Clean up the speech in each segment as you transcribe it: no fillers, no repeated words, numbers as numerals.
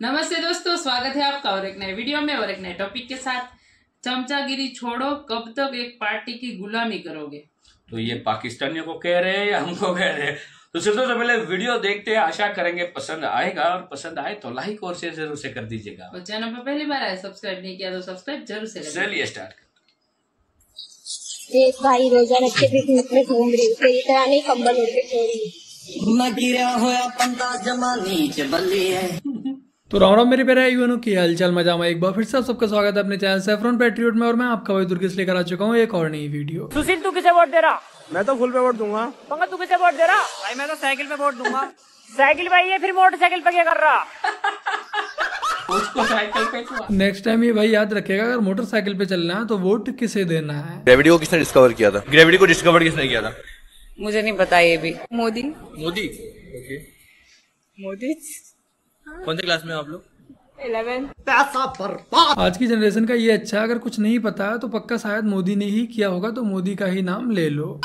नमस्ते दोस्तों, स्वागत है आपका और एक नए वीडियो में और एक नए टॉपिक के साथ। चमचागिरी छोड़ो, कब तक एक पार्टी की गुलामी करोगे? तो ये पाकिस्तानियों को कह रहे हैं या हमको कह रहे हैं? तो सबसे पहले वीडियो देखते हैं, आशा करेंगे पसंद आएगा और पसंद आए तो लाइक और शेयर जरूर से कर दीजिएगा। और चैनल पर पहली बार आए, सब्सक्राइब नहीं किया तो सब्सक्राइब जरूर से करें। चलिए स्टार्ट। देख भाई, रोजा रखे पिकनिक में घूम रही, तेरी तरह नहीं कंबल ओढ़ के सो रही। मैं गिरा होया पंता जमा नीचे बल्ली है। तो राम मेरे प्यारे यूनो की हालचाल मजा में एक बार फिर से आप सबका स्वागत है अपने चैनल सैफरॉन पैट्रियट में। और मैं आपका भाई दुर्गेश लेकर आ चुका हूँ एक और नई वीडियो। सुशील, तू किसे वोट दे रहा? मैं तो फुल पे वोट दूंगा। पंकज, तू किसे वोट दे रहा? भाई मैं तो साइकिल पे वोट दूंगा। साइकिल भाई है, फिर मोटरसाइकिल पे क्या कर रहा? उसको साइकिल पे नेक्स्ट टाइम ये भाई याद रखेगा, अगर मोटरसाइकिल पे चलना है तो वोट किसे देना है। ग्रेविटी को किसने डिस्कवर किया था? ग्रेविटी को डिस्कवर किसने किया था? मुझे नहीं पता। ये भी मोदी। मोदी। ओके। मोदी कौन से क्लास में आप लोग? 11। पैसा बर्बाद। आज की जनरेशन का ये अच्छा है, अगर कुछ नहीं पता है तो पक्का शायद मोदी ने ही किया होगा, तो मोदी का ही नाम ले लो।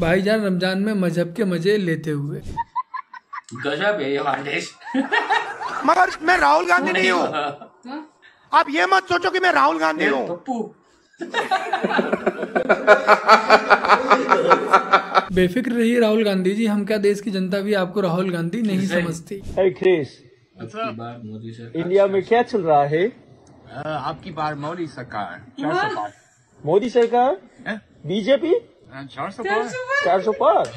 भाईजान रमजान में मजहब के मजे लेते हुए गजब है ये मांडेश। मगर मैं राहुल गांधी नहीं हूँ। आप ये मत सोचो कि मैं राहुल गांधी हूँ। बेफिक्र रहिए राहुल गांधी जी, हम क्या देश की जनता भी आपको राहुल गांधी नहीं समझती। क्रिस, मोदी सर इंडिया में क्या चल रहा है? आपकी बार मोदी सरकार 400 पार। मोदी सरकार, बीजेपी 400 पार।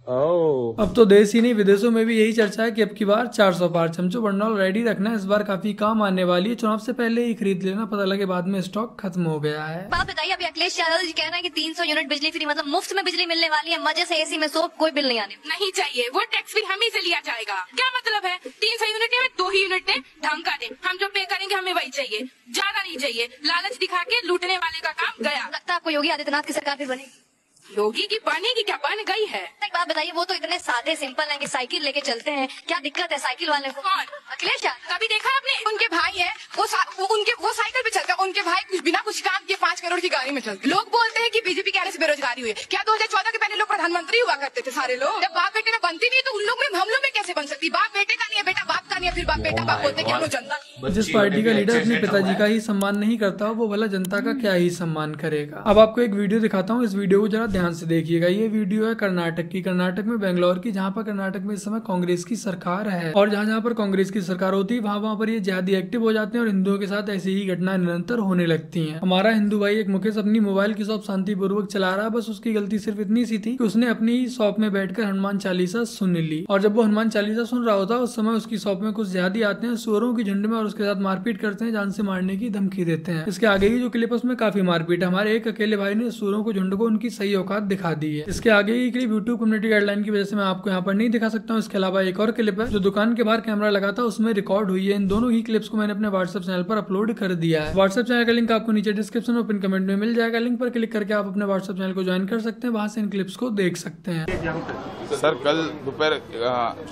ओह, अब तो देश ही नहीं विदेशों में भी यही चर्चा है कि अब की बार 400 पार। चमचो बंडल रेडी रखना, इस बार काफी काम आने वाली है। चुनाव से पहले ही खरीद लेना, पता लगे बाद में स्टॉक खत्म हो गया है। बात बताइए, अभी अखिलेश यादव जी कह रहे हैं कि 300 यूनिट बिजली फ्री, मतलब मुफ्त में बिजली मिलने वाली है, मजे से एसी में सो, कोई बिल नहीं आने। नहीं चाहिए, वो टैक्स भी हम ही से लिया जाएगा। क्या मतलब है? 300 यूनिट में 2 ही यूनिट ने ढंग का दे, हम जो पे करेंगे हमें वही चाहिए, ज्यादा नहीं चाहिए। लालच दिखा के लूटने वाले का काम गया। लगता है आपको योगी आदित्यनाथ की सरकार फिर बनेगी? योगी की बनेगी क्या? बन गई है। एक बात बताइए, वो तो इतने सादे सिंपल हैं कि साइकिल लेके चलते हैं, क्या दिक्कत है साइकिल वाले को? कौन? अखिलेश यादव। कभी देखा आपने? उनके भाई है, वो साइकिल पे चलता है। उनके भाई कुछ बिना कुछ काम के 5 करोड़ की गाड़ी में चलते। लोग बोलते हैं कि बीजेपी के आने से बेरोजगारी हुई है। क्या 2014 के पहले लोग प्रधानमंत्री हुआ करते थे सारे लोग? जब बाप बेटे में बनती नहीं तो उन लोग में हम लोग में कैसे बन सकती? बाप बेटे का नहीं है, बेटा बाप का नहीं है, फिर बाप बेटा बाप बोलते हैं जनता। जिस पार्टी का लीडर अपने पिताजी का ही सम्मान नहीं करता वो भला जनता का क्या ही सम्मान करेगा। अब आपको एक वीडियो दिखाता हूँ, इस वीडियो को जरा ध्यान से देखिएगा। ये वीडियो है कर्नाटक की, कर्नाटक में बेंगलोर की, जहाँ पर कर्नाटक में इस समय कांग्रेस की सरकार है। और जहाँ पर कांग्रेस की सरकार होती है वहाँ पर ये ज्यादा एक्टिव हो जाते हैं और हिंदुओं के साथ ऐसी ही घटनाएं निरंतर होने लगती हैं। हमारा हिंदू भाई एक मुकेश अपनी मोबाइल की शॉप शांतिपूर्वक चला रहा है, बस उसकी गलती सिर्फ इतनी सी थी कि उसने अपनी शॉप में बैठकर हनुमान चालीसा सुन ली। और जब वो हनुमान चालीसा सुन रहा होता उस समय उसकी शॉप में कुछ ज्यादा आते हैं सुअरों की झुंड में और उसके साथ मारपीट करते हैं, जान से मारने की धमकी देते हैं। इसके आगे की जो क्लिप है उसमें काफी मारपीट है। हमारे एक अकेले भाई ने सुअरों को झुंड को उनकी सही औकात दिखा दी है। इसके आगे की क्लिप यूट्यूब कम्युनिटी गाइडलाइन की वजह से मैं आपको यहाँ पर नहीं दिखा सकता हूँ। इसके अलावा एक और क्लिप है जो दुकान के बाहर कैमरा लगा था उसमें रिकॉर्ड हुई है। इन दोनों ही क्लिप्स को मैंने अपने व्हाट्सएप चैनल पर अपलोड कर दिया है। व्हाट्सएप चैनल का लिंक आपको नीचे डिस्क्रिप्शन और पिन कमेंट में मिल जाएगा। लिंक पर क्लिक करके आप अपने व्हाट्सएप चैनल को ज्वाइन कर सकते हैं, वहां से इन क्लिप्स को देख सकते हैं। सर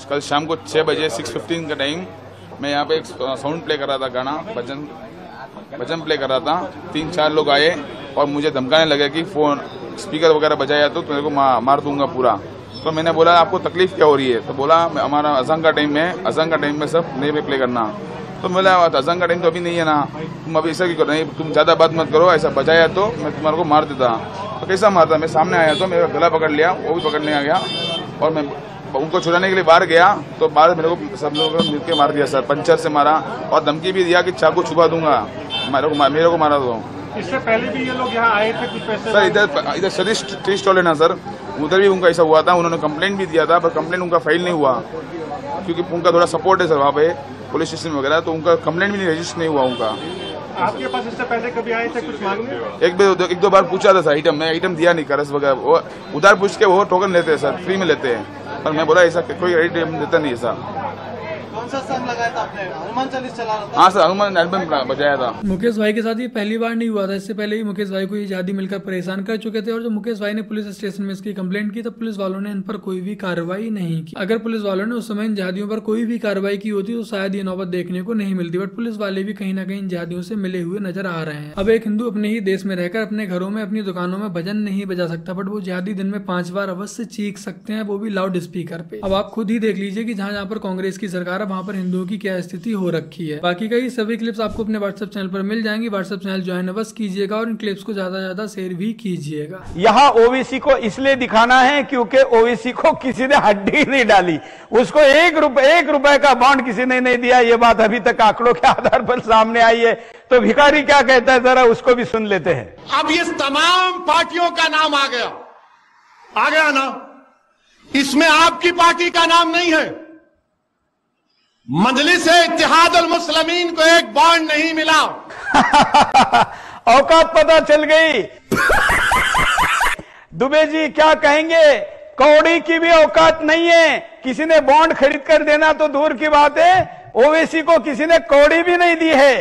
कल शाम को 6 बजे 6:15 का टाइम मैं यहाँ पे एक साउंड प्ले कर रहा था, गाना भजन प्ले कर रहा था। 3-4 लोग आए और मुझे धमकाने लगे कि फोन स्पीकर वगैरह बजाया तो तेरे को मार दूंगा पूरा। तो मैंने बोला आपको तकलीफ क्या हो रही है? तो बोला हमारा अज़ान का टाइम में सब नहीं प्ले करना। तो बोला अज़ान का टाइम तो अभी नहीं है ना, तुम अभी ऐसा क्यों कर रहे हैं? तुम ज़्यादा बात मत करो, ऐसा बजाया तो मैं तुम्हारे को मार देता। तो कैसा मारता? मैं सामने आया तो मेरा गला पकड़ लिया, वो भी पकड़ने आ गया और मैं उनको छुड़ाने के लिए बाहर गया तो बाहर मेरे को सब लोगों ने मिलकर मार दिया सर। पंचर से मारा और धमकी भी दिया कि चाकू छुपा दूंगा, मेरे को मारा दो। इससे पहले भी ये लोग यहाँ आए थे कुछ पैसे? सर इधर सतीश टी स्टॉल है ना सर, उधर भी उनका ऐसा हुआ था। उन्होंने कंप्लेंट भी दिया था पर कंप्लेंट उनका फाइल नहीं हुआ क्योंकि उनका थोड़ा सपोर्ट है सर वहाँ पे पुलिस स्टेशन वगैरह, तो उनका कंप्लेंट भी नहीं रजिस्टर नहीं हुआ उनका। आपके पास इससे पहले कभी आए थे कुछ मांगने? एक दो बार पूछा था सर, मैं आइटम दिया नहीं, करस वगैरह वो उधार पूछ के वो टोकन लेते हैं सर, फ्री में लेते हैं। पर मैं बोला ऐसा कोई आइटम देता नहीं है सर। कौन सा सॉन्ग लगाया था आपने? हनुमान चालीस चला रहा था? हाँ सर, हनुमान एल्बम बजाया था। मुकेश भाई के साथ ये पहली बार नहीं हुआ था, इससे पहले ही मुकेश भाई को ये जिहादी मिलकर परेशान कर चुके थे और जब मुकेश भाई ने पुलिस स्टेशन में इसकी कंप्लेंट की तो पुलिस वालों ने इन पर कोई भी कार्रवाई नहीं की। अगर पुलिस वालों ने उस समय इन जिहादियों पर कोई भी कार्रवाई की होती तो शायद ये नौबत देखने को नहीं मिलती, बट पुलिस वाले भी कहीं ना कहीं इन जिहादियों से मिले हुए नजर आ रहे हैं। अब एक हिंदू अपने ही देश में रहकर अपने घरों में अपनी दुकानों में भजन नहीं बजा सकता, बट वो जिहादी दिन में 5 बार अवश्य चीख सकते हैं, वो भी लाउड स्पीकर पे। अब आप खुद ही देख लीजिए कि जहाँ पर कांग्रेस की सरकार है वहाँ पर हिंदुओं की क्या स्थिति हो रखी है। बाकी का ये सभी क्लिप्स आपको अपने व्हाट्सएप चैनल पर मिल जाएंगी। व्हाट्सएप चैनल ज्वाइन अवश्य कीजिएगा और इन क्लिप्स को ज्यादा से ज्यादा शेयर भी कीजिएगा। यहाँ ओबीसी को इसलिए दिखाना है क्योंकि ओबीसी को किसी ने हड्डी नहीं डाली, उसको एक रुपए का बॉन्ड किसी ने नहीं दिया। ये बात अभी तक आंकड़ों के आधार पर सामने आई है। तो भिखारी क्या कहता है जरा उसको भी सुन लेते हैं। अब ये तमाम पार्टियों का नाम आ गया ना, इसमें आपकी पार्टी का नाम नहीं है। मजलिस-ए-इत्तेहादुल मुस्लिमीन को एक बॉन्ड नहीं मिला। औकात पता चल गई। दुबे जी क्या कहेंगे, कौड़ी की भी औकात नहीं है। किसी ने बॉन्ड खरीद कर देना तो दूर की बात है, ओवैसी को किसी ने कौड़ी भी नहीं दी है।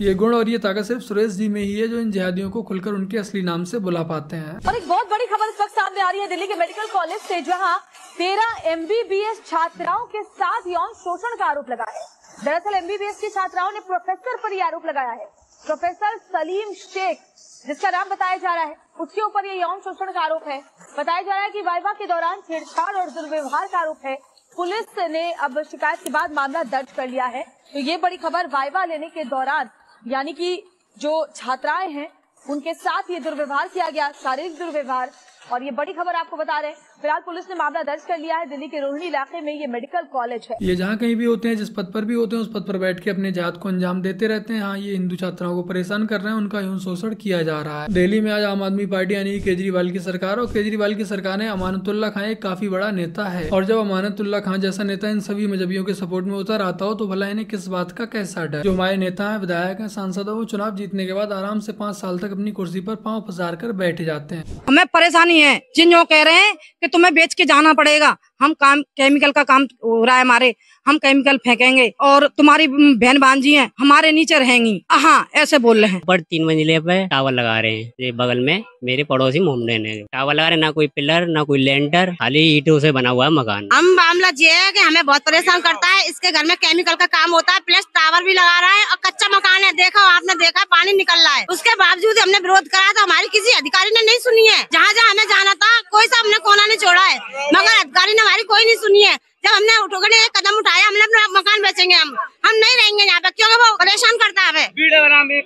ये गुण और ये ताकत सिर्फ सुरेश जी में ही है जो इन जिहादियों को खुलकर उनके असली नाम से बुला पाते हैं। और एक बहुत बड़ी खबर इस वक्त सामने आ रही है दिल्ली के मेडिकल कॉलेज से, जहां 13 MBBS छात्राओं के साथ यौन शोषण का आरोप लगा है। दरअसल MBBS की छात्राओं ने प्रोफेसर पर यह आरोप लगाया है। प्रोफेसर सलीम शेख, जिसका नाम बताया जा रहा है, उसके ऊपर ये यौन शोषण का आरोप है। बताया जा रहा है कि वाइवा के दौरान छेड़छाड़ और दुर्व्यवहार का आरोप है। पुलिस ने अब शिकायत के बाद मामला दर्ज कर लिया है। तो ये बड़ी खबर, वाइवा लेने के दौरान यानी कि जो छात्राएं हैं उनके साथ ये दुर्व्यवहार किया गया, शारीरिक दुर्व्यवहार, और ये बड़ी खबर आपको बता रहे हैं। फिलहाल पुलिस ने मामला दर्ज कर लिया है। दिल्ली के रोहिणी इलाके में ये मेडिकल कॉलेज है। ये जहाँ कहीं भी होते हैं, जिस पद पर भी होते हैं, उस पद पर बैठ के अपने जात को अंजाम देते रहते हैं। हाँ, ये हिंदू छात्राओं को परेशान कर रहे हैं, उनका यौन शोषण किया जा रहा है। दिल्ली में आज आम आदमी पार्टी यानी केजरीवाल की सरकार, और केजरीवाल की सरकार ने अमानतुल्लाह खान एक काफी बड़ा नेता है, और जब अमानतुल्लाह खान जैसा नेता इन सभी मजहबियों के सपोर्ट में उतर आता हो तो भला इन्हें किस बात का कैसा डर। जो हमारे नेता है, विधायक है, सांसद है, वो चुनाव जीतने के बाद आराम से 5 साल तक अपनी कुर्सी पर पाँव पसार कर बैठ जाते हैं। हमें परेशानी है, जिन जो कह रहे हैं कि तुम्हें बेच के जाना पड़ेगा, हम काम केमिकल का काम हो रहा है हमारे, हम केमिकल फेंकेंगे और तुम्हारी बहन भांजी हैं हमारे नीचे रहेंगी। हाँ, ऐसे बोल रहे हैं। ऊपर 3 मंजिले पे टावर लगा रहे हैं। ये बगल में मेरे पड़ोसी मोहम्मदन है, टावर लगा रहे, ना कोई पिलर ना कोई लेंटर, खाली ईंटों से बना हुआ है मकान। हम मामला ये है कि हमें बहुत परेशान करता है। इसके घर में केमिकल का काम होता है, प्लस टावर भी लगा रहा है और कच्चा मकान है। देखो, आपने देखा पानी निकल रहा है। उसके बावजूद हमने विरोध करा था, हमारी किसी अधिकारी ने नहीं सुनी है। जहाँ जहाँ हमें जाना था कोई सा हमने कोना नहीं छोड़ा है, मगर अधिकारी ने हमारी कोई नहीं सुनी है। जब हमने एक कदम उठाया, हमने अपना मकान बेचेंगे, हम नहीं रहेंगे यहाँ पे, क्योंकि वो परेशान करता है हमें।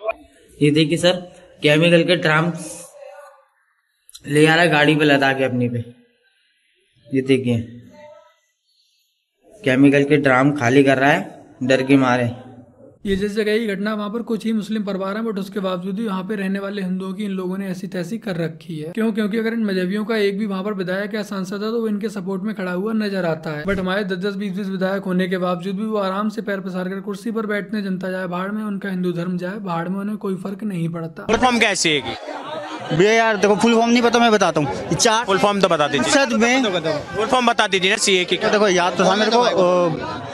ये देखिए सर, केमिकल के ड्राम ले आ रहा है गाड़ी पे लदा के अपनी पे। ये देखिए, केमिकल के ड्राम खाली कर रहा है डर के मारे। ये जिस जगह की घटना, वहाँ पर कुछ ही मुस्लिम परिवार हैं, बट उसके बावजूद भी वहाँ पे रहने वाले हिंदुओं की इन लोगों ने ऐसी तैसी कर रखी है। क्यों? क्योंकि अगर इन मजहबियों का एक भी वहाँ पर विधायक या सांसद है तो वो इनके सपोर्ट में खड़ा हुआ नजर आता है। बट हमारे 10-10, 20-20 विधायक होने के बावजूद भी वो आराम से पैर पसार कर कुर्सी पर बैठते हैं। जनता जाए भाड़ में, उनका हिंदू धर्म जाए भाड़ में, उन्हें कोई फर्क नहीं पड़ता। भैया यार देखो, फुल फॉर्म नहीं पता, मैं बताता हूँ। 4 फुल फॉर्म तो बता दीजिए। सद में फुल फॉर्म बता दीजिए ना सीए की। देखो याद तो था मेरे को,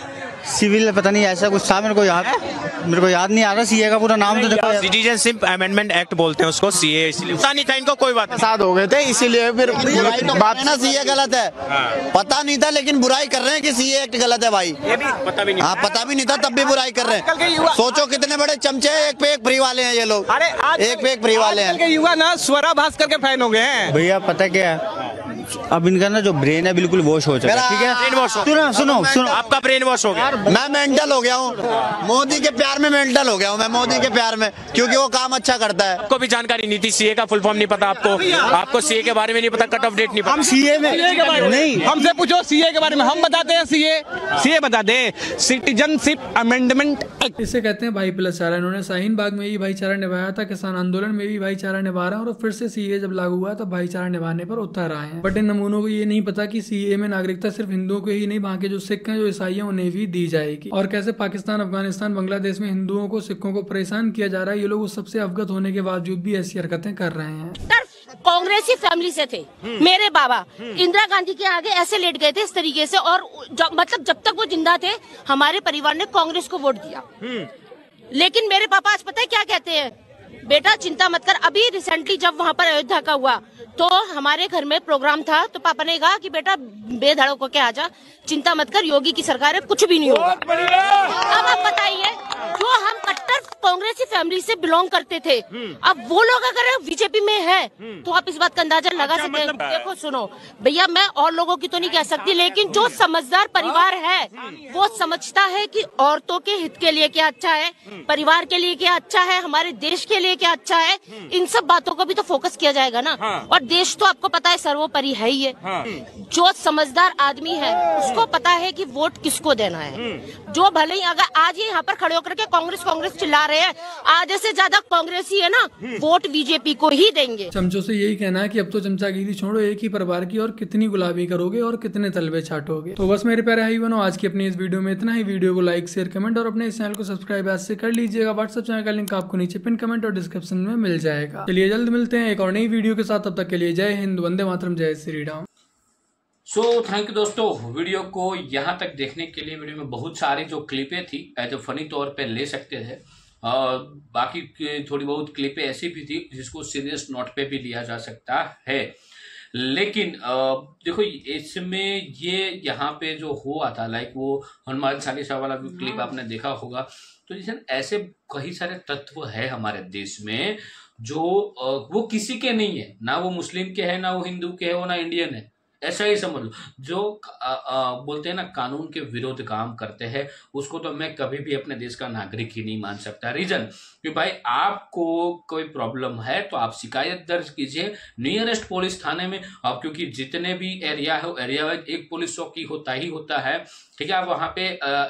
सिविल पता नहीं ऐसा कुछ था, मेरे को याद नहीं आ रहा सीए का पूरा नाम। तो देखो, सिटीजनशिप अमेंडमेंट एक्ट बोलते हैं उसको, सीए, इसलिए पता नहीं था इनको। कोई बात साथ हो गए थे इसीलिए फिर बात ना, सीए गलत है। पता नहीं था लेकिन बुराई कर रहे हैं कि सीए एक्ट गलत है भाई। ये भी पता भी नहीं। हाँ, पता भी नहीं था तब भी बुराई कर रहे हैं। सोचो कितने बड़े चमचे, एक पे एक फ्री वाले हैं ये लोग। अरे एक पे एक फ्री वाले हैं। युवा ना स्वरा भास्कर के फैन हो गए हैं भैया। पता क्या है, अब इनका ना जो ब्रेन है बिल्कुल वॉश हो चुका है। ठीक है, ब्रेन वॉश। सुनो, आपका ब्रेन वॉश हो गया। मैं मेंटल हो गया हूँ, मोदी के प्यार में मेंटल हो गया हूँ मैं, मोदी के प्यार में, क्योंकि वो काम अच्छा करता है। आपको भी जानकारी नहीं थी, सीए का फुल फॉर्म नहीं पता आपको सीए के बारे में नहीं पता, कट ऑफ डेट नहीं पता। हम सीए में नहीं, हमसे पूछो सीए के बारे में, हम बताते हैं। सीए बता दे, सिटीजनशिप अमेंडमेंट एक्ट। इसे कहते हैं भाईचारा। इन्होंने शाहीन बाग में भी भाईचारा निभाया था, किसान आंदोलन में भी भाईचारा निभा रहे हैं, और फिर से सीए जब लागू हुआ तब भाईचारा निभाने पर उतर आए हैं। बट इन नमूनों को ये नहीं पता कि सीए में नागरिकता सिर्फ हिंदुओं को ही नहीं, वहाँ के जो सिख हैं, जो ईसाई हैं, उन्हें भी दी जाएगी। और कैसे पाकिस्तान, अफगानिस्तान, बांग्लादेश में हिंदुओं को, सिखों को परेशान किया जा रहा है, ये लोग उस सबसे अवगत होने के बावजूद भी ऐसी हरकतें कर रहे हैं। कांग्रेसी फैमिली से थे। मेरे बाबा इंदिरा गांधी के आगे ऐसे लेट गए थे इस तरीके से, और मतलब जब तक वो जिंदा थे हमारे परिवार ने कांग्रेस को वोट दिया। लेकिन मेरे पापा आज पता है क्या कहते हैं, बेटा चिंता मत कर। अभी रिसेंटली जब वहाँ पर अयोध्या का हुआ तो हमारे घर में प्रोग्राम था, तो पापा ने कहा कि बेटा बेधड़क होके आ जा, चिंता मत कर, योगी की सरकार है, कुछ भी नहीं होगा। अब आप बताइए, जो हम कट्टर कांग्रेसी फैमिली से बिलोंग करते थे, अब वो लोग अगर बीजेपी में है तो आप इस बात का अंदाजा लगा सकते हैं। देखो सुनो भैया, मैं और लोगों की तो नहीं कह सकती, लेकिन जो समझदार परिवार है वो समझता है कि औरतों के हित के लिए क्या अच्छा है, परिवार के लिए क्या अच्छा है, हमारे देश के लिए क्या अच्छा है, इन सब बातों को भी तो फोकस किया जाएगा ना। और देश तो आपको पता है सर्वोपरि है ही है। जो समझदार आदमी है उसको पता है कि वोट किसको देना है। जो भले ही अगर आज ही यहाँ पर खड़े होकर के कांग्रेस कांग्रेस चिल्ला रहे हैं, आधे से ज्यादा कांग्रेसी है ना, वोट बीजेपी को ही देंगे। चमचों से यही कहना है कि अब तो चमचागिरी छोड़ो, एक ही परिवार की और कितनी गुलाबी करोगे और कितने तलबे छाटोगे। तो बस मेरे प्यारे भाई बहनों, आज की अपनी इस वीडियो में इतना ही। वीडियो को लाइक शेयर कमेंट और अपने इस चैनल को सब्सक्राइब आज से कर लीजिएगा। व्हाट्सएप चैनल का लिंक आपको नीचे पिन कमेंट और डिस्क्रिप्शन में मिल जाएगा। चलिए जल्द मिलते हैं एक और नई वीडियो के साथ, तब तक के लिए जय हिंद, वंदे मातरम, जय Shri Ram. So thank you दोस्तों, वीडियो को यहाँ तक देखने के लिए। वीडियो में बहुत सारी जो क्लिपें थी एज ए फनी तौर पे ले सकते थे, और बाकी थोड़ी बहुत क्लिपें ऐसी भी थी जिसको सीरियस नोट पे भी लिया जा सकता है। लेकिन देखो इसमें ये यहाँ पे जो हुआ था, लाइक वो हनुमान चालीसा वाला भी क्लिप आपने देखा होगा। तो जैसे ऐसे कई सारे तत्व है हमारे देश में जो वो किसी के नहीं है, ना वो मुस्लिम के है, ना वो हिंदू के है, वो ना इंडियन है। ऐसा ही समझ लो, जो बोलते हैं ना कानून के विरोध काम करते हैं, उसको तो मैं कभी भी अपने देश का नागरिक ही नहीं मान सकता। रीजन कि भाई आपको कोई प्रॉब्लम है तो आप शिकायत दर्ज कीजिए नियरेस्ट पुलिस थाने में। अब क्योंकि जितने भी एरिया है, एरिया वाइज एक पुलिस चौकी होता ही होता है, ठीक है। आप वहां पे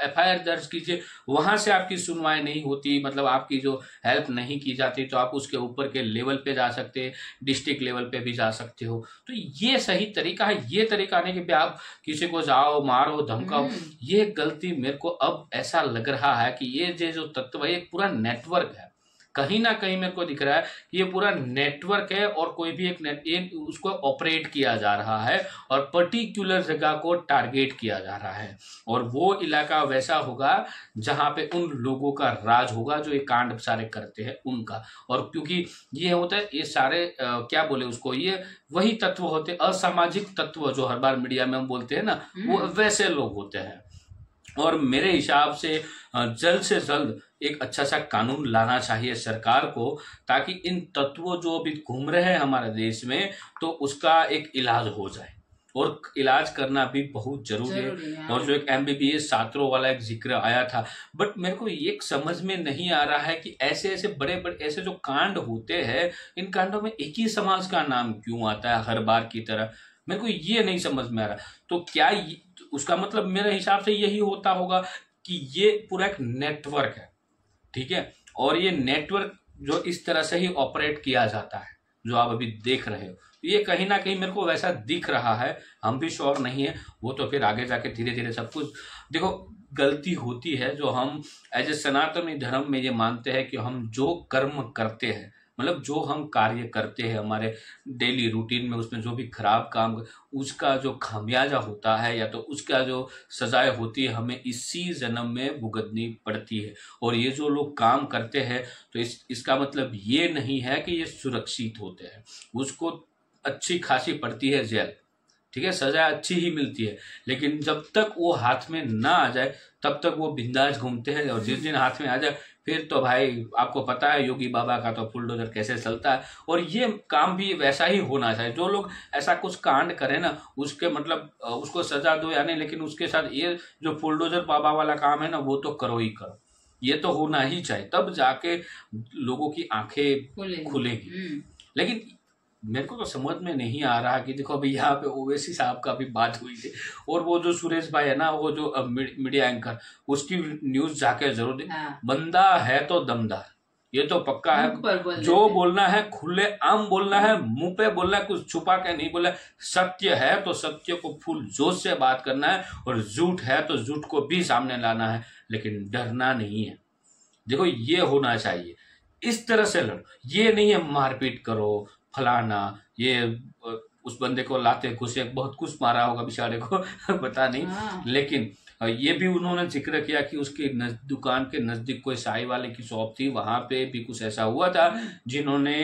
FIR दर्ज कीजिए, वहां से आपकी सुनवाई नहीं होती, मतलब आपकी जो हेल्प नहीं की जाती, तो आप उसके ऊपर के लेवल पे जा सकते हैं, डिस्ट्रिक्ट लेवल पे भी जा सकते हो। तो ये सही तरीका है। ये तरीका नहीं कि आप किसी को जाओ मारो धमकाओ, ये गलती मेरे को अब ऐसा लग रहा है कि ये जो तत्व है एक पूरा नेटवर्क है। कहीं ना कहीं मेरे को दिख रहा है कि ये पूरा नेटवर्क है और कोई भी एक उसको ऑपरेट किया जा रहा है और पर्टिकुलर जगह को टारगेट किया जा रहा है, और वो इलाका वैसा होगा जहां पे उन लोगों का राज होगा जो ये कांड सारे करते हैं उनका। और क्योंकि ये होता है, ये सारे क्या बोले उसको, ये वही तत्व होते हैं, असामाजिक तत्व जो हर बार मीडिया में हम बोलते हैं ना, वो वैसे लोग होते हैं। और मेरे हिसाब से जल्द से जल्द एक अच्छा सा कानून लाना चाहिए सरकार को, ताकि इन तत्वों जो अभी घूम रहे हैं हमारे देश में, तो उसका एक इलाज हो जाए। और इलाज करना भी बहुत जरूरी है। और जो एक MBBS छात्रों वाला एक जिक्र आया था, बट मेरे को ये समझ में नहीं आ रहा है कि ऐसे ऐसे बड़े बड़े ऐसे जो कांड होते हैं, इन कांडों में एक ही समाज का नाम क्यों आता है हर बार की तरह, मेरे को ये नहीं समझ में आ रहा। तो क्या उसका मतलब मेरे हिसाब से यही होता होगा कि ये पूरा एक नेटवर्क है, ठीक है। और ये नेटवर्क जो इस तरह से ही ऑपरेट किया जाता है जो आप अभी देख रहे हो, ये कहीं ना कहीं मेरे को वैसा दिख रहा है। हम भी श्योर नहीं है, वो तो फिर आगे जाके धीरे धीरे सब कुछ। देखो गलती होती है जो हम एज ए सनातनी धर्म में ये मानते हैं कि हम जो कर्म करते हैं, मतलब जो हम कार्य करते हैं हमारे डेली रूटीन में, उसमें जो भी खराब काम, उसका जो खामियाजा होता है या तो उसका जो सजाएं होती है, हमें इसी जन्म में भुगतनी पड़ती है। और ये जो लोग काम करते हैं तो इसका मतलब ये नहीं है कि ये सुरक्षित होते हैं, उसको अच्छी खासी पड़ती है जेल, ठीक है, सजा अच्छी ही मिलती है। लेकिन जब तक वो हाथ में ना आ जाए तब तक वो बिंदास घूमते हैं, और जिस दिन हाथ में आ जाए फिर तो भाई आपको पता है योगी बाबा का तो बुलडोजर कैसे चलता है। और ये काम भी वैसा ही होना चाहिए। जो लोग ऐसा कुछ कांड करें ना, उसके मतलब उसको सजा दो या नहीं, लेकिन उसके साथ ये जो बुलडोजर बाबा वाला काम है ना, वो तो करो ही करो। ये तो होना ही चाहिए, तब जाके लोगों की आंखें खुलेगी। लेकिन मेरे को तो समझ में नहीं आ रहा कि देखो अभी यहाँ पे ओवैसी साहब का भी बात हुई थी, और वो जो सुरेश भाई है ना, वो जो मीडिया एंकर, उसकी न्यूज जाके जरूर दे। बंदा है तो दमदार, ये तो पक्का है। जो बोलना है खुले आम बोलना है, मुंह पे बोलना है, कुछ छुपा के नहीं बोलना है। सत्य है तो सत्य को फुल जोश से बात करना है, और झूठ है तो झूठ को भी सामने लाना है, लेकिन डरना नहीं है। देखो ये होना चाहिए, इस तरह से लड़ो। ये नहीं है मारपीट करो, फलाना, ये उस बंदे को लाते घुसे, बहुत कुछ मारा होगा बेचारे को पता नहीं, लेकिन ये भी उन्होंने जिक्र किया कि उसकी दुकान के नजदीक कोई साई वाले की शॉप थी, वहां पे भी कुछ ऐसा हुआ था जिन्होंने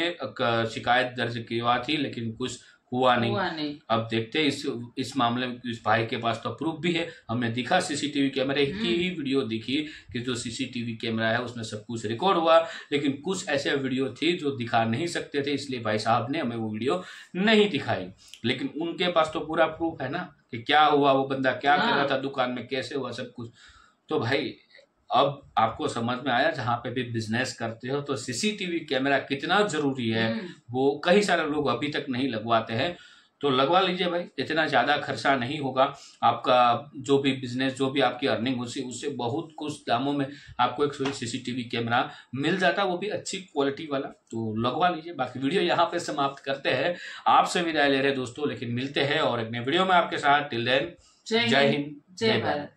शिकायत दर्ज किया थी, लेकिन कुछ हुआ नहीं। अब देखते हैं इस मामले में, इस भाई के पास तो प्रूफ भी है, हमने दिखा सीसीटीवी कैमरे की ही वीडियो दिखी कि जो सीसीटीवी कैमरा है उसमें सब कुछ रिकॉर्ड हुआ, लेकिन कुछ ऐसे वीडियो थी जो दिखा नहीं सकते थे, इसलिए भाई साहब ने हमें वो वीडियो नहीं दिखाई। लेकिन उनके पास तो पूरा प्रूफ है ना कि क्या हुआ, वो बंदा क्या कर रहा था दुकान में, कैसे हुआ सब कुछ। तो भाई अब आपको समझ में आया, जहाँ पे भी बिजनेस करते हो तो सीसीटीवी कैमरा कितना जरूरी है, वो कई सारे लोग अभी तक नहीं लगवाते हैं, तो लगवा लीजिए भाई। इतना ज्यादा खर्चा नहीं होगा, आपका जो भी बिजनेस, जो भी आपकी अर्निंग होती उससे बहुत कुछ दामों में आपको एक सीसीटीवी कैमरा मिल जाता, वो भी अच्छी क्वालिटी वाला, तो लगवा लीजिए। बाकी वीडियो यहाँ पे समाप्त करते हैं, आपसे विदाई ले रहे दोस्तों, लेकिन मिलते हैं और एक नए वीडियो में आपके साथ। टिल देन जय हिंद, जय भारत।